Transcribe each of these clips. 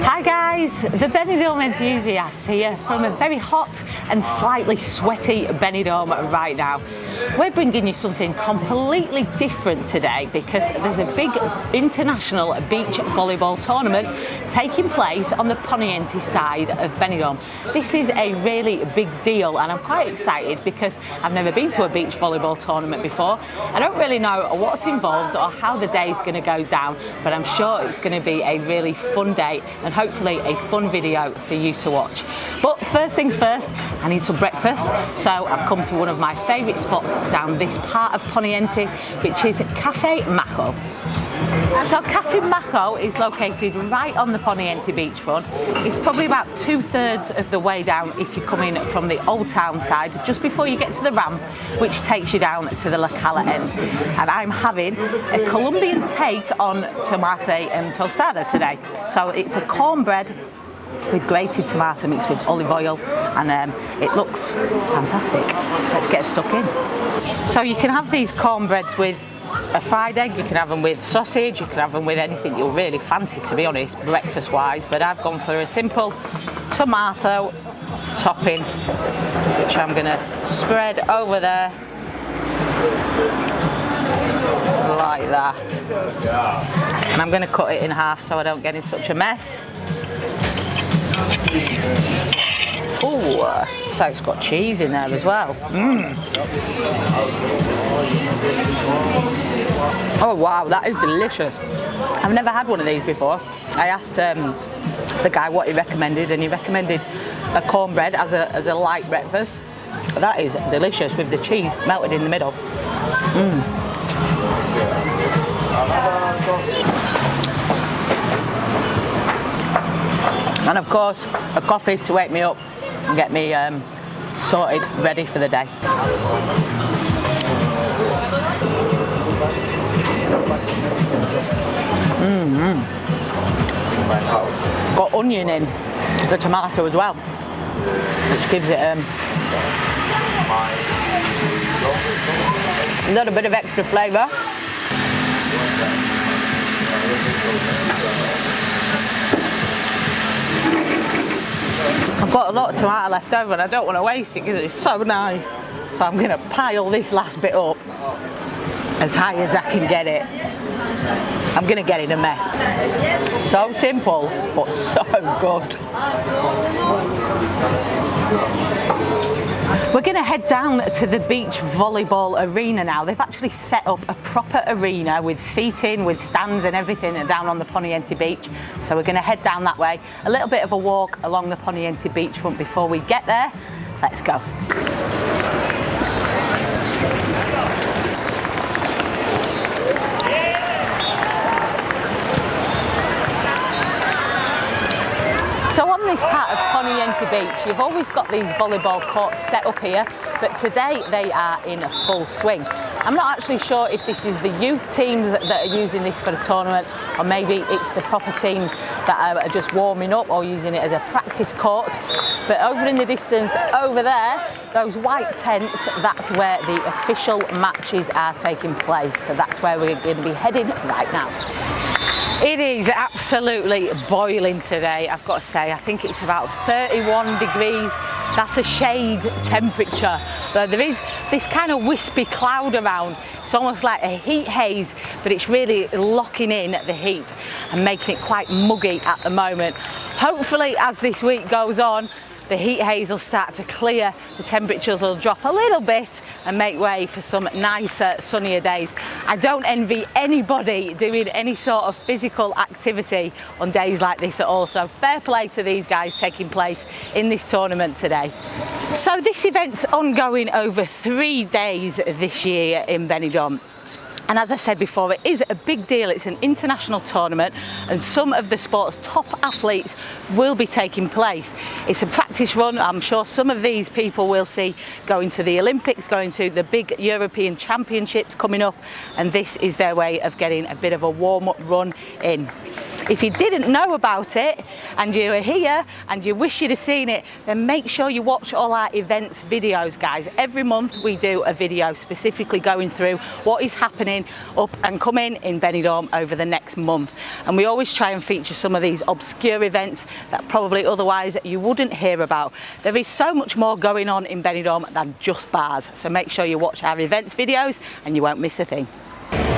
Hi guys, the Benidorm Enthusiast here from a very hot and slightly sweaty Benidorm right now. We're bringing you something completely different today because there's a big international beach volleyball tournament taking place on the Poniente side of Benidorm. This is a really big deal and I'm quite excited because I've never been to a beach volleyball tournament before. I don't really know what's involved or how the day is going to go down, but I'm sure it's going to be a really fun day and hopefully a fun video for you to watch. But first things first, I need some breakfast, so I've come to one of my favourite spots down this part of Poniente, which is Cafe Maco. So Cafe Maco is located right on the Poniente beachfront. It's probably about 2/3 of the way down if you're coming from the Old Town side, just before you get to the ramp, which takes you down to the La Cala end. And I'm having a Colombian take on tomate and tostada today. So it's a cornbread with grated tomato mixed with olive oil, and it looks fantastic. Let's get stuck in. So you can have these cornbreads with a fried egg, you can have them with sausage, you can have them with anything you'll really fancy, to be honest, breakfast wise, but I've gone for a simple tomato topping, which I'm going to spread over there like that, and I'm going to cut it in half so I don't get in such a mess. Oh, so it's got cheese in there as well. Oh wow, that is delicious. I've never had one of these before. I asked the guy what he recommended, and he recommended a cornbread as a light breakfast. That is delicious with the cheese melted in the middle. And of course, a coffee to wake me up and get me sorted, ready for the day. Got onion in the tomato as well, which gives it a little bit of extra flavour. I've got a lot of tomato left over and I don't want to waste it because it's so nice. So I'm going to pile this last bit up as high as I can get it. I'm going to get in a mess. So simple, but so good. We're going to head down to the beach volleyball arena now. They've actually set up a proper arena with seating, with stands and everything down on the Poniente beach. So we're going to head down that way. A little bit of a walk along the Poniente beachfront before we get there. Let's go. So on this part of Poniente Beach, you've always got these volleyball courts set up here, but today they are in full swing. I'm not actually sure if this is the youth teams that are using this for the tournament, or maybe it's the proper teams that are just warming up or using it as a practice court. But over in the distance, over there, those white tents, that's where the official matches are taking place. So that's where we're going to be heading right now. It is absolutely boiling today, I've got to say. I think it's about 31 degrees. That's a shade temperature. But there is this kind of wispy cloud around. It's almost like a heat haze, but it's really locking in the heat and making it quite muggy at the moment. Hopefully, as this week goes on, the heat haze will start to clear, the temperatures will drop a little bit and make way for some nicer, sunnier days. I don't envy anybody doing any sort of physical activity on days like this at all, so fair play to these guys taking place in this tournament today. So this event's ongoing over 3 days this year in Benidorm. And as I said before, it is a big deal. It's an international tournament and some of the sport's top athletes will be taking place. It's a practice run. I'm sure some of these people will see going to the Olympics, going to the big European Championships coming up, and this is their way of getting a bit of a warm-up run in. If you didn't know about it and you were here and you wish you'd have seen it, then make sure you watch all our events videos, guys. Every month we do a video specifically going through what is happening up and coming in Benidorm over the next month. And we always try and feature some of these obscure events that probably otherwise you wouldn't hear about. There is so much more going on in Benidorm than just bars. So make sure you watch our events videos and you won't miss a thing.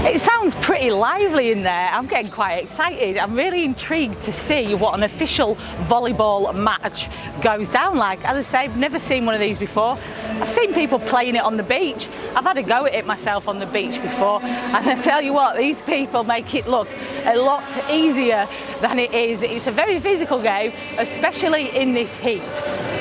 It sounds pretty lively in there. I'm getting quite excited. I'm really intrigued to see what an official volleyball match goes down like. As I say, I've never seen one of these before. I've seen people playing it on the beach. I've had a go at it myself on the beach before. And I tell you what, these people make it look a lot easier than it is. It's a very physical game, especially in this heat.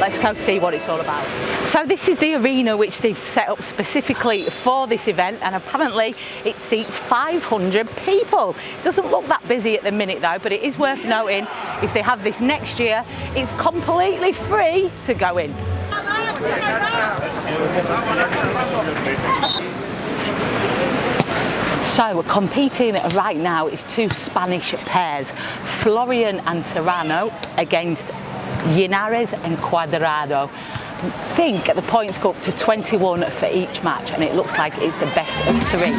Let's go see what it's all about. So this is the arena which they've set up specifically for this event, and apparently it seats 500 people. It doesn't look that busy at the minute though, but it is worth noting if they have this next year, it's completely free to go in. So competing right now is two Spanish pairs, Florian and Serrano against Linares and Cuadrado. I think the points go up to 21 for each match, and it looks like it's the best of three.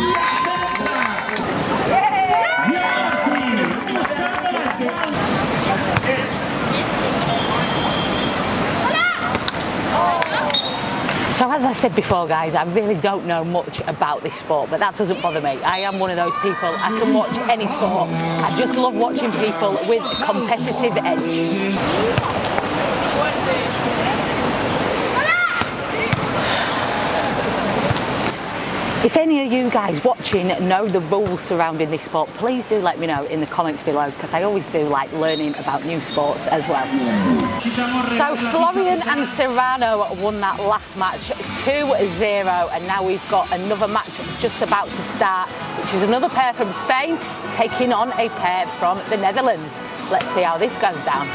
So as I said before, guys, I really don't know much about this sport, but that doesn't bother me. I am one of those people, I can watch any sport. I just love watching people with a competitive edge. If any of you guys watching know the rules surrounding this sport, please do let me know in the comments below, because I always do like learning about new sports as well. So Florian and Serrano won that last match 2-0, and now we've got another match just about to start, which is another pair from Spain taking on a pair from the Netherlands. Let's see how this goes down.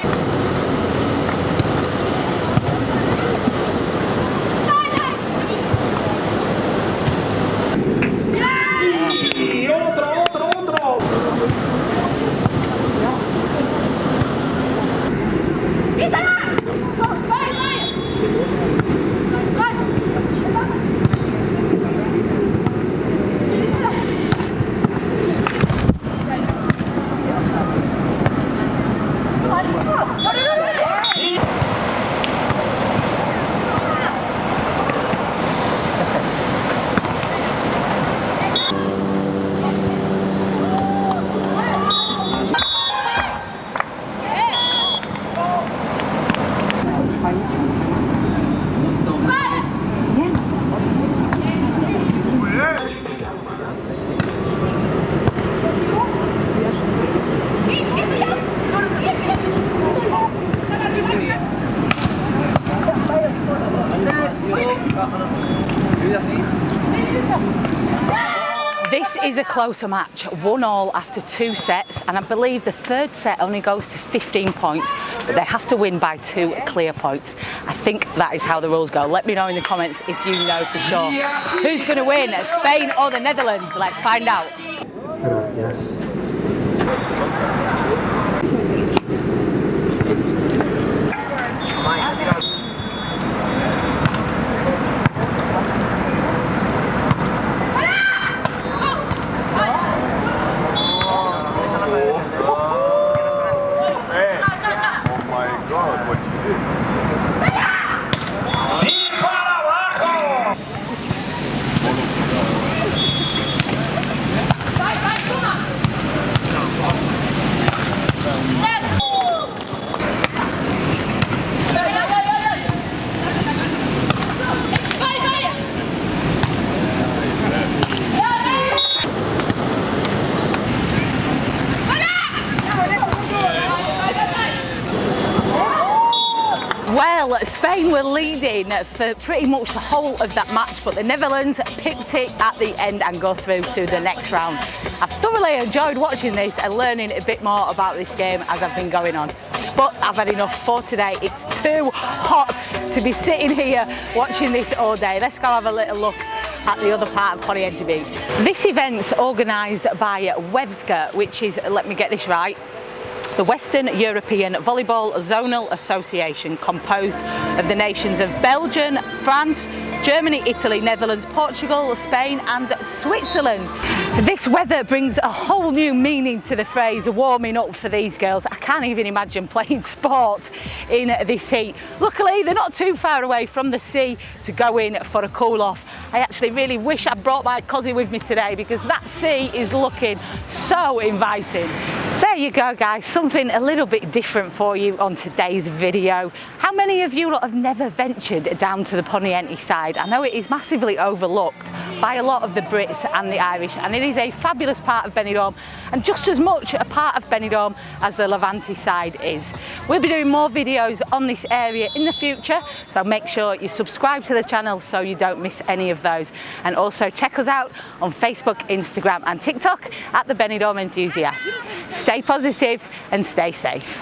This is a closer match, 1-1 after 2 sets, and I believe the third set only goes to 15 points, but they have to win by 2 clear points. I think that is how the rules go. Let me know in the comments if you know for sure. Who's going to win, Spain or the Netherlands? Let's find out. Gracias. Well, Spain were leading for pretty much the whole of that match, but the Netherlands picked it at the end and go through to the next round. I've thoroughly enjoyed watching this and learning a bit more about this game as I've been going on. But I've had enough for today. It's too hot to be sitting here watching this all day. Let's go have a little look at the other part of Poniente Beach. This event's organised by Wevska, which is, let me get this right, the Western European Volleyball Zonal Association, composed of the nations of Belgium, France, Germany, Italy, Netherlands, Portugal, Spain and Switzerland. This weather brings a whole new meaning to the phrase warming up for these girls. I can't even imagine playing sport in this heat. Luckily, they're not too far away from the sea to go in for a cool off. I actually really wish I brought my cosy with me today because that sea is looking so inviting. There you go guys, something a little bit different for you on today's video. How many of you lot have never ventured down to the Poniente side? I know it is massively overlooked by a lot of the Brits and the Irish, and it is a fabulous part of Benidorm and just as much a part of Benidorm as the Levante side is. We'll be doing more videos on this area in the future, so make sure you subscribe to the channel so you don't miss any of those, and also check us out on Facebook, Instagram and TikTok at the Benidorm Enthusiast. Stay positive and stay safe.